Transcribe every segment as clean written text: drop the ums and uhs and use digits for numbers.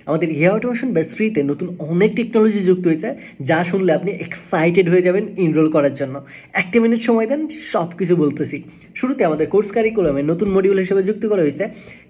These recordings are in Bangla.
আমাদের এআই অটোমেশন ব্যাচ 3-তে নতুন অনেক টেকনোলজি যুক্ত হয়েছে, যা শুনলে আপনি এক্সাইটেড হয়ে যাবেন এনরোল করার জন্য। 1 মিনিট সময় দেন, সব কিছু বলতেছি। শুরুতে আমাদের কোর্স কারিকুলামে নতুন মডিউল হিসেবে যুক্ত করা হয়েছে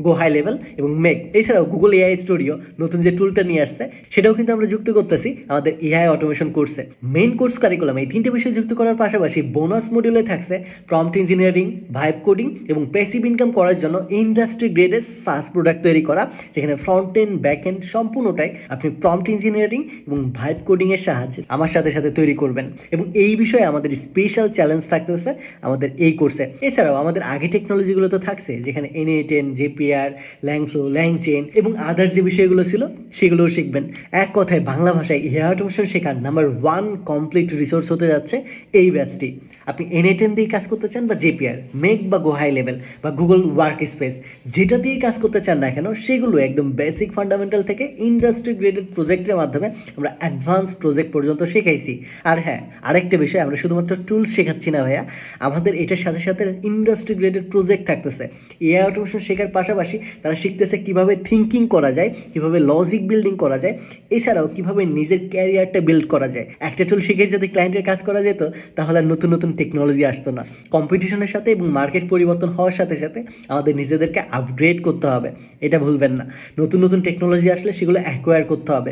গো হাই লেভেল এবং মেক। এছাড়াও গুগল এআই স্টুডিও নতুন যে টুলটা নিয়ে আসছে সেটাও কিন্তু আমরা যুক্ত করতেছি আমাদের এআই অটোমেশন কোর্সে। মেইন কোর্স কারিকুলামে এই 3টে বিষয় যুক্ত করার পাশাপাশি বোনাস মডিউলে থাকছে প্রম্পট ইঞ্জিনিয়ারিং, ভাইব কোডিং এবং প্যাসিভ ইনকাম করার জন্য ইন্ডাস্ট্রি গ্রেডের সাস প্রোডাক্ট তৈরি করা, যেখানে ফ্রন্ট এন্ড ব্যাক এন্ড সম্পূর্ণটাই আপনি প্রম্পট ইঞ্জিনিয়ারিং এবং ভাইব কোডিংয়ের সাহায্যে আমার সাথে সাথে তৈরি করবেন। এবং এই বিষয়ে আমাদের স্পেশাল চ্যালেঞ্জ থাকতেছে আমাদের এই কোর্সে। এছাড়াও আমাদের আগে টেকনোলজিগুলো তো থাকছে, যেখানে NA10, JPR, ল্যাংফ্লো, ল্যাংচেন এবং আদার যে বিষয়গুলো ছিল সেগুলোও শিখবেন। এক কথায় বাংলা ভাষায় এআই অটোমেশন শেখার নাম্বার 1 কমপ্লিট রিসোর্স হতে যাচ্ছে এই ব্যাচটি। আপনি NA10 দিয়ে কাজ করতে চান বা JPR, মেক বা গো হাই লেভেল বা গুগল ওয়ার্ক স্পেস, যেটা দিয়ে কাজ করতে চান না কেন, সেগুলো একদম বেসিক ফান্ডামেন্টাল থেকে ইন্ডাস্ট্রি গ্রেডেড প্রজেক্টের মাধ্যমে আমরা অ্যাডভান্স প্রজেক্ট পর্যন্ত শেখাইছি। আর হ্যাঁ, আরেকটা বিষয়, আমরা শুধুমাত্র টুলস শেখাচ্ছি না ভাইয়া, আমাদের এটার সাথে সাথে ইন্ডাস্ট্রি গ্রেডেড প্রজেক্ট থাকতেছে। এআই অটোমেশন শেখার পাশাপাশি তারা শিখতেছে কীভাবে থিঙ্কিং করা যায়, কীভাবে লজিক বিল্ডিং করা যায়, এছাড়াও কীভাবে নিজের ক্যারিয়ারটা বিল্ড করা যায়। একটা টুল শিখে যদি ক্লায়েন্টের কাজ করা যেত, তাহলে আর নতুন নতুন টেকনোলজি আসতো না। কম্পিটিশনের সাথে এবং মার্কেট পরিবর্তন হওয়ার সাথে সাথে আমাদের নিজেদেরকে আপগ্রেড করতে হবে, এটা ভুলবেন না। নতুন নতুন টেকনোলজি আসলে সেগুলো অ্যাকোয়ার করতে হবে।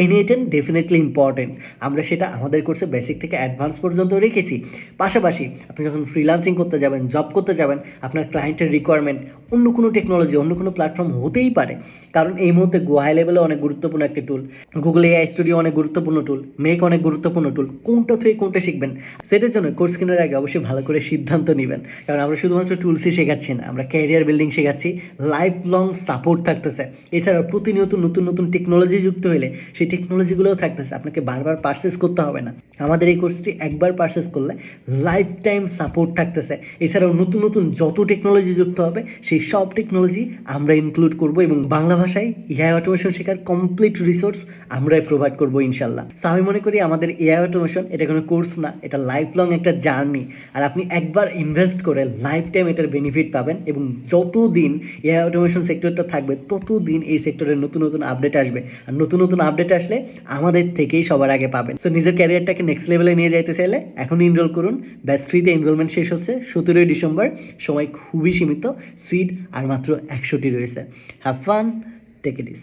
NA10 ডেফিনেটলি ইম্পর্টেন্ট, আমরা সেটা আমাদের কোর্সে বেসিক থেকে অ্যাডভান্স পর্যন্ত রেখেছি। পাশাপাশি আপনি যখন ফ্রিল্যান্সিং করতে যাবেন, জব করতে যাবেন, আপনার ক্লায়েন্টের রিকোয়ারমেন্ট অন্য কোনো টেকনোলজি, অন্য কোনো প্ল্যাটফর্ম হতেই পারে। কারণ এই মুহূর্তে গো হাই লেভেলে অনেক গুরুত্বপূর্ণ একটা টুল, গুগল এআই স্টুডিও অনেক গুরুত্বপূর্ণ টুল, মেক অনেক গুরুত্বপূর্ণ টুল। কোনটা থেকে কোনটা শিখবেন, সেটার জন্য কোর্স কেনার আগে অবশ্যই ভালো করে সিদ্ধান্ত নেবেন। কারণ আমরা শুধুমাত্র টুলসই শেখাচ্ছি না, আমরা ক্যারিয়ার বিল্ডিং শেখাচ্ছি, লাইফ লং সাপোর্ট থাকতেছে। এছাড়াও প্রতিনিয়ত নতুন নতুন টেকনোলজি যুক্ত হলে সেই টেকনোলজিগুলোও থাকতেছে, আপনাকে বারবার পারচেস করতে হবে না। আমাদের এই কোর্সটি একবার পারচেস করলে লাইফ টাইম সাপোর্ট থাকতেছে। এছাড়াও নতুন নতুন যত টেকনোলজি যুক্ত হবে সেই সব টেকনোলজি আমরা ইনক্লুড করব, এবং বাংলা ভাষায় এআই অটোমেশন শেখার কমপ্লিট রিসোর্স আমরাই প্রোভাইড করবো ইনশাল্লাহ। সো আমি মনে করি আমাদের এআই অটোমেশন এটা কোনো কোর্স না, এটা লাইফ লং একটা জার্নি। আর আপনি একবার ইনভেস্ট করে লাইফ টাইম এটার বেনিফিট পাবেন, এবং যতদিন এআই অটোমেশন সেক্টরটা থাকবে ততদিন এই সেক্টরের নতুন নতুন আপডেট আসবে। আর নতুন নতুন আপডেট আসলে আমাদের থেকেই সবার আগে পাবেন। সো নিজের ক্যারিয়ারটাকে নেক্সট লেভেলে নিয়ে যাইতে চাইলে এখন এনরোল করুন। ব্যাচ 3-তে এনরোলমেন্ট শেষ হচ্ছে 17 ডিসেম্বর, সময় খুবই সীমিত, সিট আর মাত্র 100টি রয়েছে। Have fun, take it easy.